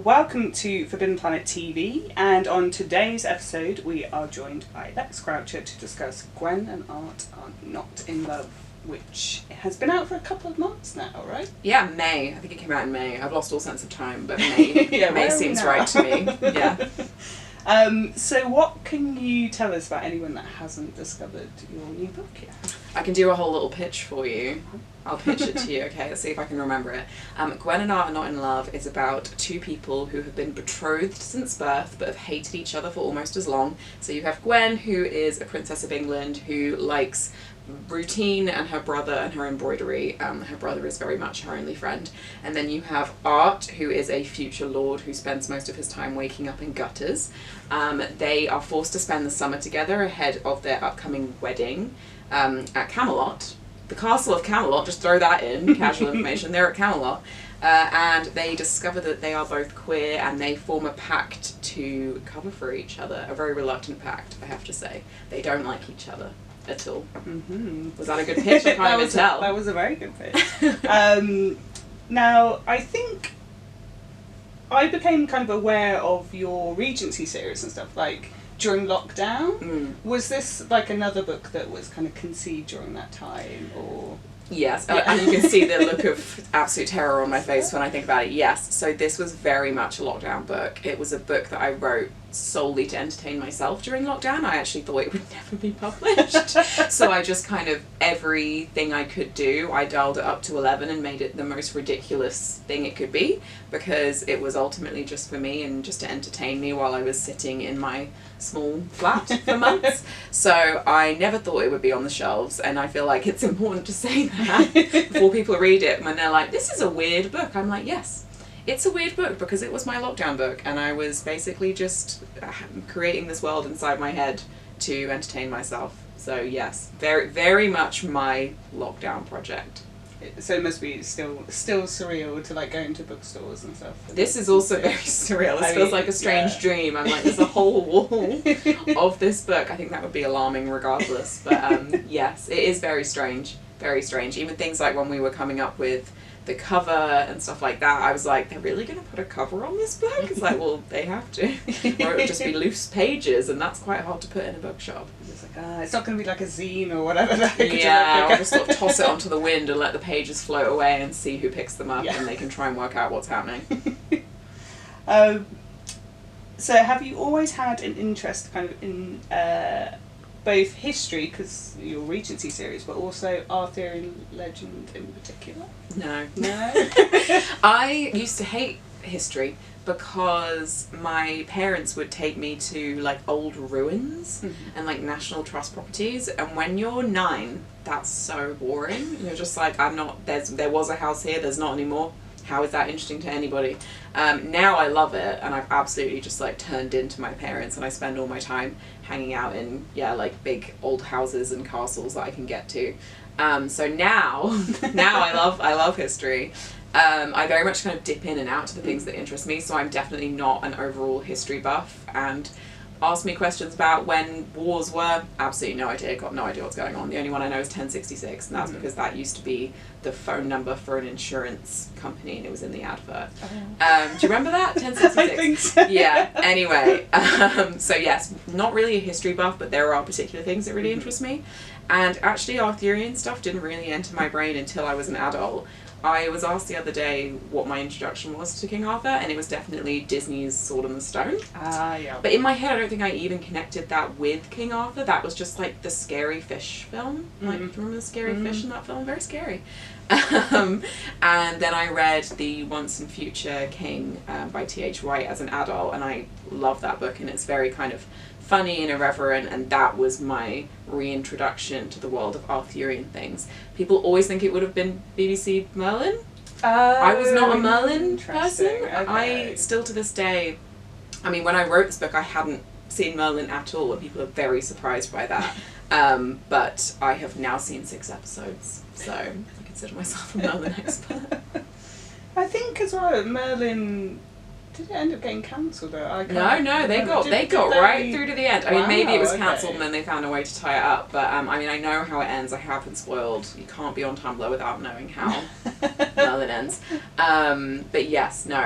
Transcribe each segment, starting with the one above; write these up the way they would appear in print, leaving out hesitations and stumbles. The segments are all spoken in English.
Welcome to Forbidden Planet TV, and on today's episode we are joined by Lex Croucher to discuss Gwen and Art Are Not in Love, which has been out for a couple of months now, right? Yeah, May. I think it came out in May. I've lost all sense of time, but May, Yeah, May seems right to me. Yeah. So what can you tell us about anyone that hasn't discovered your new book yet? I can do a whole little pitch for you. I'll pitch it to you, okay? Let's see if I can remember it. Gwen and Art Are Not in Love is about two people who have been betrothed since birth but have hated each other for almost as long. So you have Gwen, who is a princess of England who likes routine and her brother and her embroidery. Her brother is very much her only friend. And then you have Art, who is a future lord who spends most of his time waking up in gutters. They are forced to spend the summer together ahead of their upcoming wedding at Camelot. The castle of Camelot, just throw that in, casual information, they're at Camelot. And they discover that they are both queer and they form a pact to cover for each other. A very reluctant pact, I have to say. They don't like each other at all. Mm-hmm. Was that a good pitch? I can't even tell. That was a very good pitch. Now, I think I became kind of aware of your Regency series and stuff, like, during lockdown. Was this like another book that was kind of conceived during that time, or...? Yes, and you can see the look of absolute terror on my face when I think about it. Yes, so this was very much a lockdown book. It was a book that I wrote solely to entertain myself during lockdown. I actually thought it would never be published. So I just kind of, everything I could do, I dialed it up to 11 and made it the most ridiculous thing it could be, because it was ultimately just for me and just to entertain me while I was sitting in my small flat for months. So I never thought it would be on the shelves, and I feel like it's important to say that before people read it when they're like, this is a weird book. I'm like, yes, it's a weird book because it was my lockdown book and I was basically just creating this world inside my head to entertain myself. So yes, very, very much my lockdown project. So it must be still surreal to like go into bookstores and stuff. This is also very surreal. This feels like a strange dream. I'm like, there's a whole wall of this book. I think that would be alarming regardless. But yes, it is very strange. Very strange. Even things like when we were coming up with the cover and stuff like that, I was like, they're really going to put a cover on this book? It's like, well, they have to. Or it would just be loose pages, and that's quite hard to put in a bookshop. It's like, it's not going to be like a zine or whatever. Yeah, I'll just sort of toss it onto the wind and let the pages float away and see who picks them up, and they can try and work out what's happening. So have you always had an interest kind of in both history, because your Regency series, but also Arthurian legend in particular? No. No? I used to hate history because my parents would take me to like old ruins and like National Trust properties, and when you're 9, that's so boring. You're just like, there was a house here, there's not anymore. How is that interesting to anybody? Now I love it, and I've absolutely just like turned into my parents, and I spend all my time hanging out in like big old houses and castles that I can get to. So now I love history. I very much kind of dip in and out to the things that interest me, so I'm definitely not an overall history buff, and ask me questions about when wars were, absolutely no idea, got no idea what's going on. The only one I know is 1066, and that's because that used to be the phone number for an insurance company, and it was in the advert. Do you remember that? 1066? I think so. Yeah, anyway, so yes, not really a history buff, but there are particular things that really interest me. And actually Arthurian stuff didn't really enter my brain until I was an adult. I was asked the other day what my introduction was to King Arthur, and it was definitely Disney's Sword in the Stone. Yeah. But in my head, I don't think I even connected that with King Arthur. That was just like the scary fish film. Like, do you remember the scary fish in that film? Very scary. And then I read The Once and Future King by T.H. White as an adult, and I love that book, and it's very kind of funny and irreverent, and that was my reintroduction to the world of Arthurian things. People always think it would have been BBC Merlin. I was not a Merlin person. Okay. I still to this day, I mean, when I wrote this book I hadn't seen Merlin at all, and people are very surprised by that. But I have now seen 6 episodes, so I consider myself a Merlin expert. I think as well, Merlin... Did it end up getting cancelled? No, they got right through to the end. I mean, maybe it was cancelled and then they found a way to tie it up, but I mean, I know how it ends. I have been spoiled. You can't be on Tumblr without knowing how Merlin ends. But yes, no,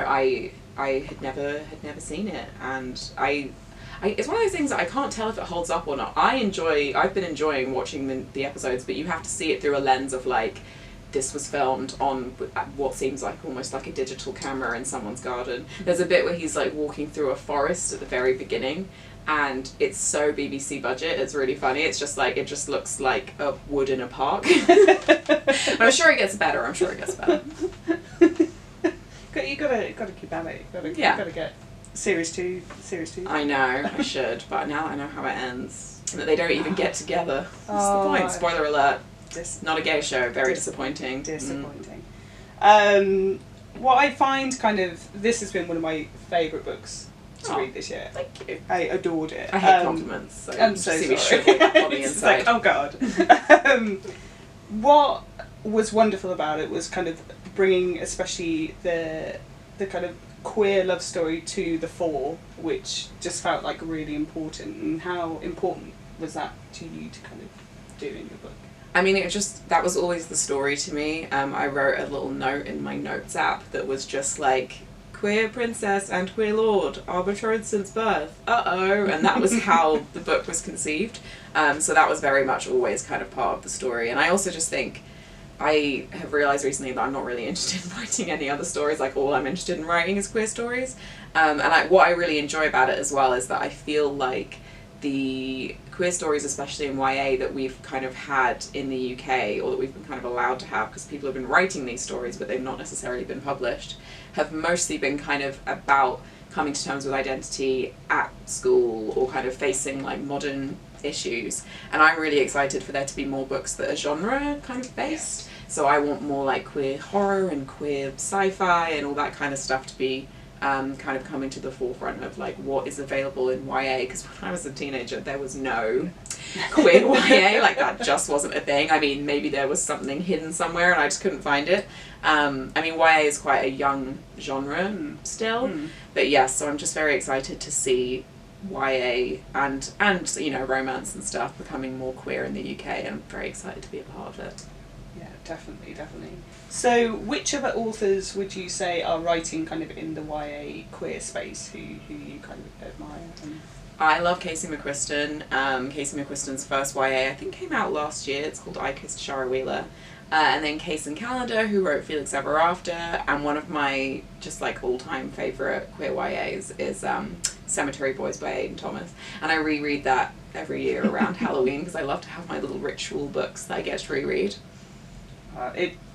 had never seen it, and it's one of those things that I can't tell if it holds up or not. I've been enjoying watching the episodes, but you have to see it through a lens of like, this was filmed on what seems like almost like a digital camera in someone's garden. There's a bit where he's like walking through a forest at the very beginning, and it's so BBC budget, it's really funny. It's just like, it just looks like a wood in a park. But I'm sure it gets better. You gotta keep at it. You gotta get series two. I know, I should, but now I know how it ends. That they don't even get together. That's the point. Spoiler alert. Not a gay show. Very disappointing. What I find this has been one of my favourite books to read this year. Thank you. I adored it. I hate compliments. So I'm so sorry. It's like, oh god. What was wonderful about it was kind of bringing, especially the kind of queer love story to the fore, which just felt like really important. And how important was that to you to kind of do in your book? I mean, that was always the story to me. I wrote a little note in my notes app that was just like, queer princess and queer lord are betrothed since birth. Uh-oh. And that was how the book was conceived. So that was very much always kind of part of the story. And I also just think, I have realised recently that I'm not really interested in writing any other stories. Like, all I'm interested in writing is queer stories. And what I really enjoy about it as well is that I feel like the queer stories, especially in YA, that we've kind of had in the UK, or that we've been kind of allowed to have, because people have been writing these stories but they've not necessarily been published, have mostly been kind of about coming to terms with identity at school, or kind of facing like modern issues. And I'm really excited for there to be more books that are genre kind of based. So I want more like queer horror and queer sci-fi and all that kind of stuff to be kind of coming to the forefront of like what is available in YA, because when I was a teenager there was no queer YA, like that just wasn't a thing. I mean, maybe there was something hidden somewhere and I just couldn't find it. I mean, YA is quite a young genre still, but yes, so I'm just very excited to see YA and you know, romance and stuff becoming more queer in the UK, and I'm very excited to be a part of it. Yeah, definitely. So, which other authors would you say are writing kind of in the YA queer space who you kind of admire? I love Casey McQuiston. Casey McQuiston's first YA, I think, came out last year. It's called I Kissed Shara Wheeler. And then Kaysen Callender, who wrote Felix Ever After. And one of my just like all-time favourite queer YAs is Cemetery Boys by Aidan Thomas. And I reread that every year around Halloween because I love to have my little ritual books that I get to reread.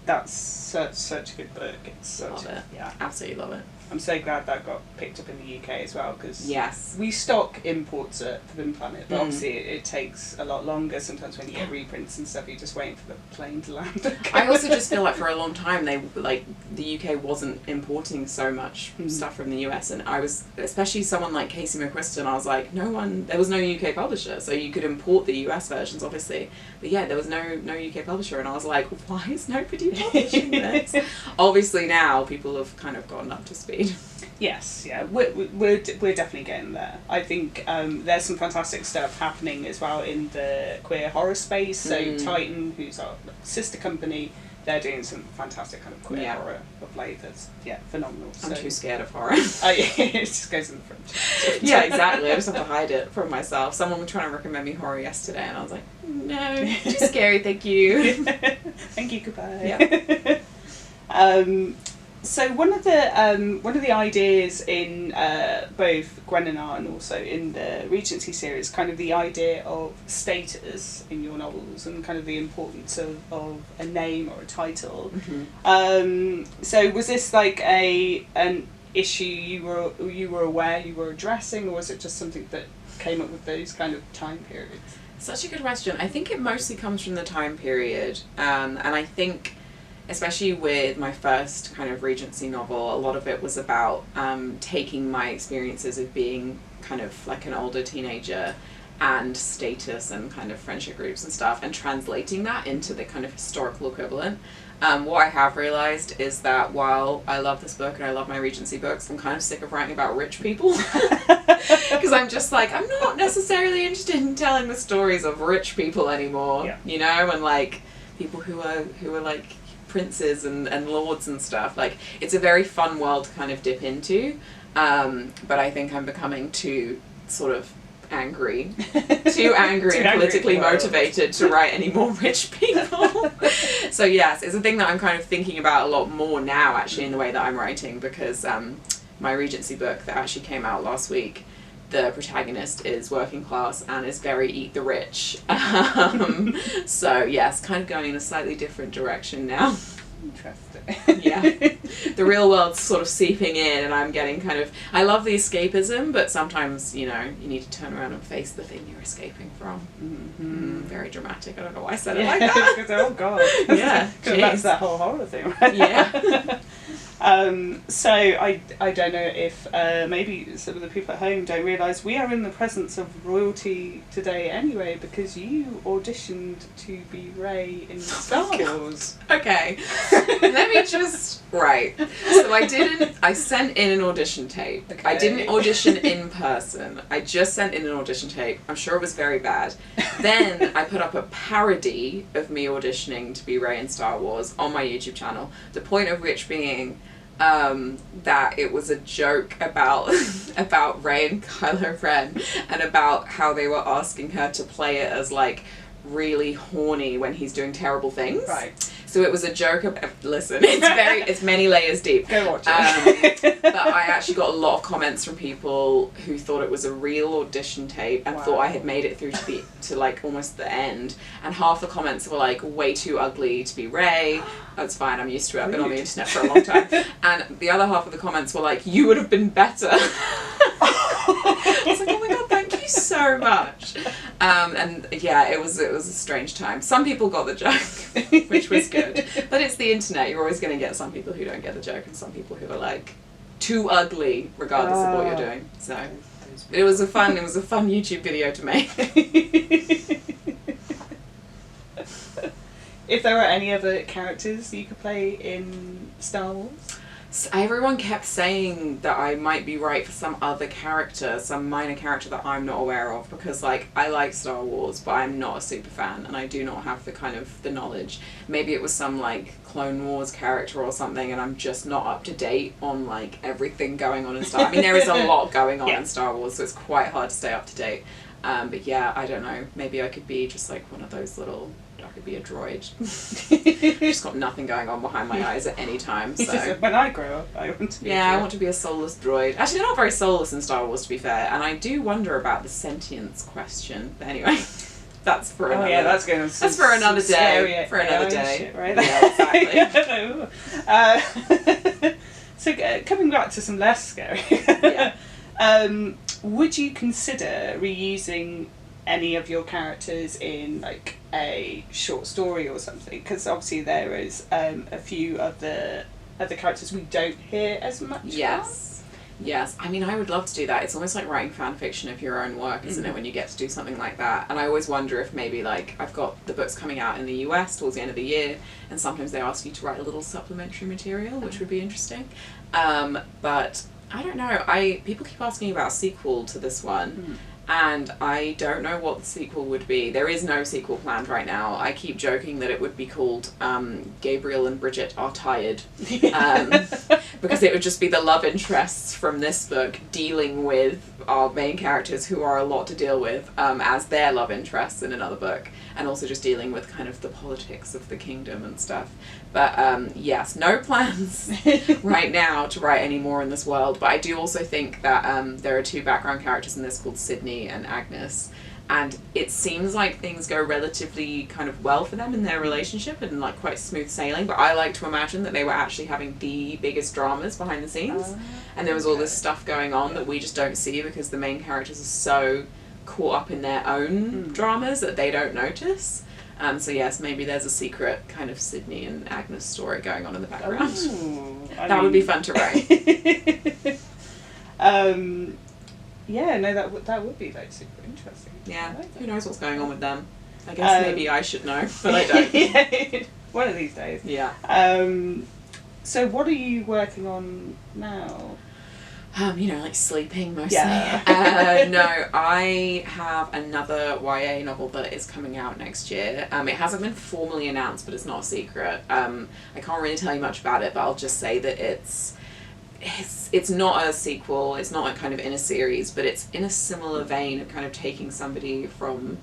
That's such a good book. Love it. Yeah, absolutely love it. I'm so glad that got picked up in the UK as well, because yes, we stock imports at Forbidden Planet, but obviously it takes a lot longer. Sometimes when you get reprints and stuff, you're just waiting for the plane to land. I also just feel like for a long time the UK wasn't importing so much stuff from the US, and I was, especially someone like Casey McQuiston, I was like, there was no UK publisher, so you could import the US versions obviously, but yeah, there was no UK publisher, and I was like, why is nobody publishing this? Obviously now people have kind of gotten up to speed. Yes, yeah, we're definitely getting there. I think there's some fantastic stuff happening as well in the queer horror space. So Titan, who's our sister company, they're doing some fantastic kind of queer horror of late. That's phenomenal. I'm too scared of horror. It just goes in the front. Yeah, exactly. I just have to hide it from myself. Someone was trying to recommend me horror yesterday, and I was like, no, too scary. Thank you. Thank you. Goodbye. Yeah. So one of the ideas in both Gwen and I, and also in the Regency series, kind of the idea of status in your novels and kind of the importance of a name or a title. So was this like an issue you were aware you were addressing, or was it just something that came up with those kind of time periods? Such a good question. I think it mostly comes from the time period, and I think, especially with my first kind of Regency novel, a lot of it was about taking my experiences of being kind of like an older teenager and status and kind of friendship groups and stuff, and translating that into the kind of historical equivalent. What I have realised is that while I love this book and I love my Regency books, I'm kind of sick of writing about rich people. Because I'm just like, I'm not necessarily interested in telling the stories of rich people anymore, you know, and like people who are like princes and lords and stuff. Like, it's a very fun world to kind of dip into, but I think I'm becoming too sort of angry and politically motivated to write any more rich people. So yes, it's a thing that I'm kind of thinking about a lot more now, actually, in the way that I'm writing, because my Regency book that actually came out last week, the protagonist is working class and is very eat the rich. So yes, kind of going in a slightly different direction now. Interesting. Yeah. The real world's sort of seeping in, and I'm getting kind of, I love the escapism, but sometimes, you know, you need to turn around and face the thing you're escaping from. Very dramatic. I don't know why I said it like that. Oh god. Yeah. That's that whole horror thing, right? Yeah. So I don't know if maybe some of the people at home don't realise we are in the presence of royalty today anyway, because you auditioned to be Rey in Star Wars. Okay. Let me just... Right. So I sent in an audition tape. Okay. I didn't audition in person. I just sent in an audition tape. I'm sure it was very bad. Then I put up a parody of me auditioning to be Rey in Star Wars on my YouTube channel. The point of which being that it was a joke about about Rey and Kylo Ren, and about how they were asking her to play it as like really horny when he's doing terrible things. Right. So it was a joke about, listen, it's many layers deep. Go watch it. But I actually got a lot of comments from people who thought it was a real audition tape and thought I had made it through to like almost the end. And half the comments were like, way too ugly to be Rey. That's fine, I'm used to it. I've been on the internet for a long time. And the other half of the comments were like, you would have been better. I was like, oh my god, thank you so much. And yeah, it was a strange time. Some people got the joke, which was good. But it's the internet. You're always going to get some people who don't get the joke, and some people who are like too ugly, regardless of what you're doing. So it was a fun YouTube video to make. If there were any other characters you could play in Star Wars? So everyone kept saying that I might be right for some other character, some minor character that I'm not aware of, because like I like Star Wars, but I'm not a super fan, and I do not have the kind of the knowledge. Maybe it was some like Clone Wars character or something, and I'm just not up to date on like everything going on in Star Wars. I mean, there is a lot going on in Star Wars, so it's quite hard to stay up to date. But yeah, I don't know. Maybe I could be just like one of those little... I could be a droid. Just got nothing going on behind my eyes at any time. So when I grow up, I want to be. Yeah, I want to be a soulless droid. Actually, they're not very soulless in Star Wars, to be fair. And I do wonder about the sentience question. But anyway, that's for another. Oh yeah, that's going to. That's for another day. For another day, shit, right? Yeah, exactly. So coming back to some less scary. Would you consider reusing any of your characters in like a short story or something? Because obviously there is a few of the other characters we don't hear as much. Yes. I mean, I would love to do that. It's almost like writing fan fiction of your own work, isn't it, when you get to do something like that? And I always wonder if maybe like I've got the books coming out in the US towards the end of the year, and sometimes they ask you to write a little supplementary material, which would be interesting. But I don't know. People keep asking about a sequel to this one. And I don't know what the sequel would be. There is no sequel planned right now. I keep joking that it would be called Gabriel and Bridget Are Tired. Because it would just be the love interests from this book dealing with our main characters, who are a lot to deal with, as their love interests in another book. And also just dealing with kind of the politics of the kingdom and stuff. But yes, no plans right now to write any more in this world. But I do also think that there are two background characters in this called Sydney and Agnes, and it seems like things go relatively kind of well for them in their relationship and like quite smooth sailing, but I like to imagine that they were actually having the biggest dramas behind the scenes, and there was all this stuff going on that we just don't see because the main characters are so caught up in their own dramas that they don't notice. So yes, maybe there's a secret kind of Sydney and Agnes story going on in the background. That would be fun to write. Yeah, no, that would be like super interesting. Yeah, who knows what's going on with them? I guess maybe I should know, but I don't. One of these days. Yeah. So what are you working on now? Like sleeping mostly. Yeah. No, I have another YA novel that is coming out next year. It hasn't been formally announced, but it's not a secret. I can't really tell you much about it, but I'll just say that it's not a sequel, it's not kind of in a series, but it's in a similar vein of kind of taking somebody from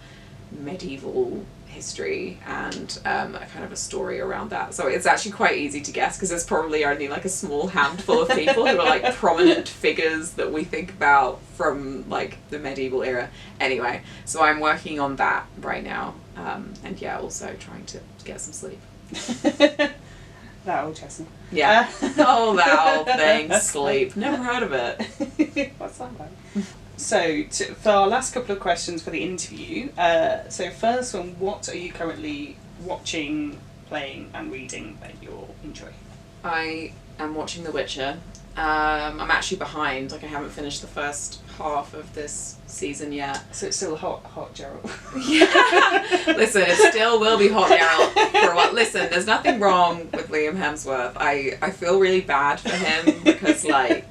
medieval history and a kind of a story around that. So it's actually quite easy to guess because there's probably only like a small handful of people who are like prominent figures that we think about from like the medieval era. Anyway, so I'm working on that right now, and yeah, also trying to get some sleep. That old chestnut. Yeah. Oh, that old thing, sleep. Never heard of it. What's that about? So, for our last couple of questions for the interview, so first one, what are you currently watching, playing and reading that you're enjoying? I am watching The Witcher. I'm actually behind, like I haven't finished the first half of this season yet. So it's still hot Gerald. Yeah. Listen, it still will be hot Gerald for a while. Listen, there's nothing wrong with Liam Hemsworth. I feel really bad for him because like,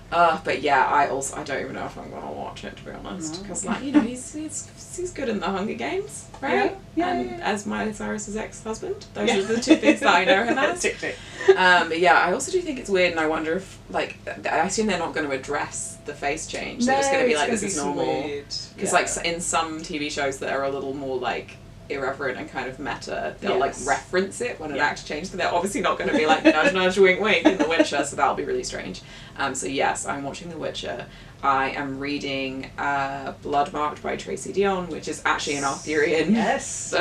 but yeah, I don't even know if I'm gonna watch it, to be honest, because like, you know, he's good in the Hunger Games, right? Yeah. And as Miley Cyrus's ex-husband, those are the two things that I know him as. But yeah, I also do think it's weird, and I wonder if like I assume they're not going to address the face change. They're just going to be like, this is normal, because like in some TV shows that are a little more like irreverent and kind of meta, they'll like reference it when it actually changes, but they're obviously not going to be like nudge nudge wink wink in The Witcher, so that'll be really strange. So yes, I'm watching The Witcher. I am reading Bloodmarked by Tracy Deonn, which is actually an Arthurian book. Yes.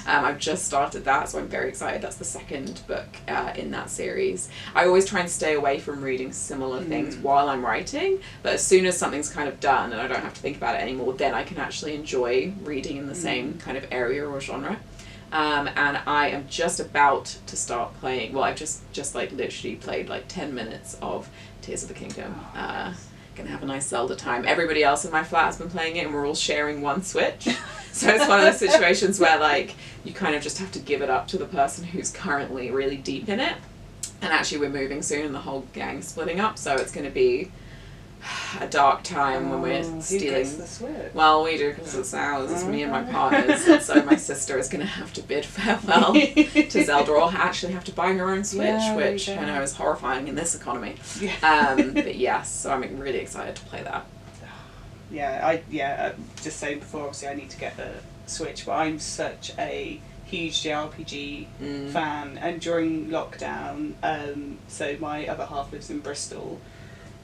I've just started that, so I'm very excited. That's the second book in that series. I always try and stay away from reading similar things while I'm writing, but as soon as something's kind of done and I don't have to think about it anymore, then I can actually enjoy reading in the same kind of area or genre. And I am just about to start playing, well, I've just like literally played like 10 minutes of Tears of the Kingdom. Gonna have a nice Zelda time. Everybody else in my flat has been playing it and we're all sharing one Switch. So it's one of those situations where like you kind of just have to give it up to the person who's currently really deep in it. And actually we're moving soon and the whole gang's splitting up, so it's gonna be a dark time when we're stealing. Who gets the Switch? Well, we do because it's ours. It's me and my partners. And so my sister is going to have to bid farewell to Zelda, or actually have to buy her own Switch, which I know is horrifying in this economy. But yes, so I'm really excited to play that. Just saying before, obviously I need to get the Switch, but I'm such a huge JRPG fan, and during lockdown, so my other half lives in Bristol.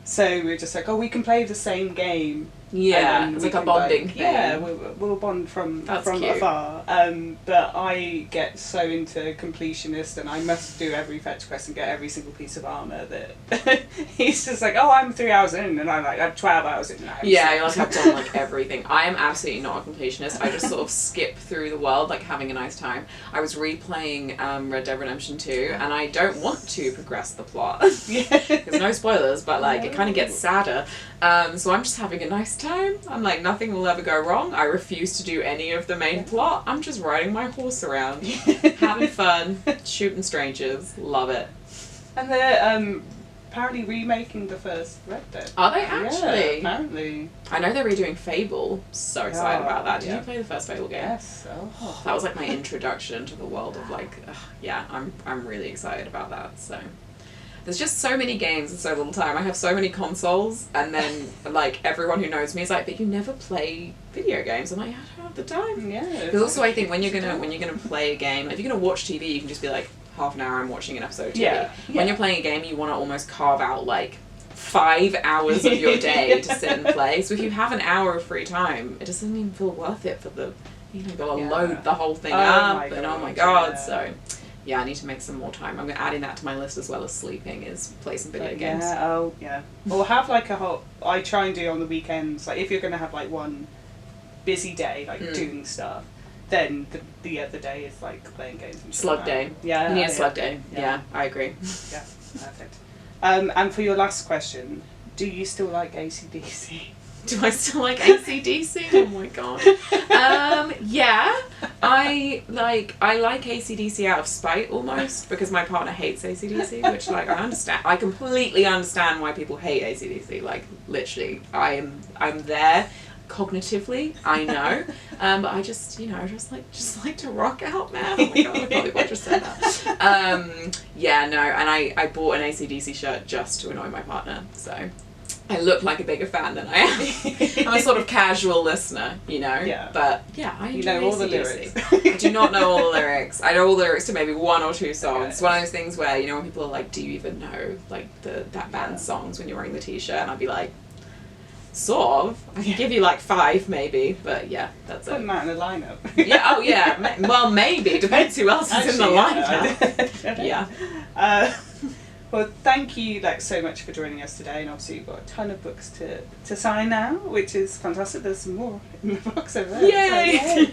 So we're just like, we can play the same game. Yeah, it's like a bonding thing. Yeah, we'll bond from afar. But I get so into completionist, and I must do every fetch quest and get every single piece of armour that he's just like, I'm 3 hours in, and I'm like, I'm 12 hours in now. Yeah, you're like, I've done like everything. I am absolutely not a completionist. I just sort of skip through the world, like having a nice time. I was replaying Red Dead Redemption 2, and I don't want to progress the plot. There's no spoilers, but like it kind of gets sadder. So I'm just having a nice time. I'm like, nothing will ever go wrong. I refuse to do any of the main plot. I'm just riding my horse around, having fun, shooting strangers. Love it. And they're apparently remaking the first Red Dead. Are they actually? Yeah, apparently. I know they're redoing Fable. So excited about that. Did you play the first Fable game? Yes. That was like my introduction to the world of like, I'm really excited about that. So. There's just so many games in so little time. I have so many consoles, and then like everyone who knows me is like, but you never play video games. I'm like, I don't have the time. Yeah. Because also I think when you're gonna play a game, if you're gonna watch TV, you can just be like, half an hour I'm watching an episode of TV. Yeah. When you're playing a game, you want to almost carve out like 5 hours of your day to sit and play. So if you have an hour of free time, it doesn't even feel worth it for the gotta load the whole thing up and oh my god. So. Yeah, I need to make some more time. I'm adding that to my list as well as sleeping, is play some video games. Or have like I try and do on the weekends, like if you're going to have like one busy day, like doing stuff, then the other day is like playing games. And slug day. Yeah. You need a slug day. Yeah, I agree. Yeah, perfect. And for your last question, do you still like AC/DC? Do I still like AC/DC? Oh my god. Yeah. I like AC/DC out of spite almost, because my partner hates AC/DC, which like I understand. I completely understand why people hate AC/DC. Like literally, I'm there cognitively, I know. But I just, just like to rock out, man. Oh my god, I can't believe I just said that. Yeah, no, and I bought an AC/DC shirt just to annoy my partner, so I look like a bigger fan than I am. I'm a sort of casual listener, Yeah. But yeah, I enjoy know all the AC/DC. lyrics. I do not know all the lyrics. I know all the lyrics to maybe one or two songs. It's one of those things where, when people are like, do you even know like that band's songs when you're wearing the t-shirt? And I'd be like, sort of. I can give you like 5 maybe, but yeah, that's Put it. that in a lineup. Yeah, oh yeah. Well, maybe. Depends who else is in the lineup. Yeah. Well, thank you, Lex, so much for joining us today, and obviously you've got a ton of books to sign now, which is fantastic. There's some more in the box over there. Yay!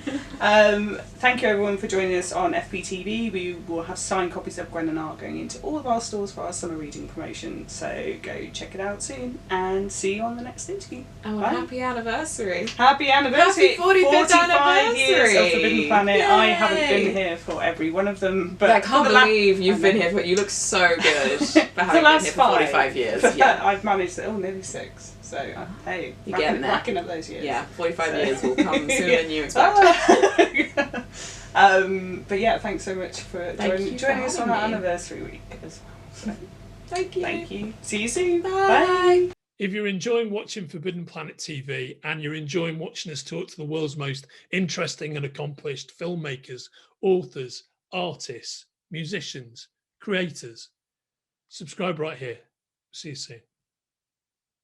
Thank you everyone for joining us on FBTV. We will have signed copies of Gwen and Art going into all of our stores for our summer reading promotion, so go check it out soon, and see you on the next interview. Oh, happy anniversary. Happy anniversary! Happy 45th 45 years of anniversary. Forbidden Planet. Yay. I haven't been here for every one of them, but I can't for the believe you've been here, but you look so good for having the been last here for 45 years. But Yeah. I've managed nearly 6. So hey, You're getting there. racking up those years. Yeah, 45 years will come sooner than you expect. But yeah, thanks so much for joining us on our anniversary week as well. So, Thank you. thank you. See you soon. Bye. If you're enjoying watching Forbidden Planet TV and you're enjoying watching us talk to the world's most interesting and accomplished filmmakers, authors, artists, musicians, creators, subscribe right here. See you soon.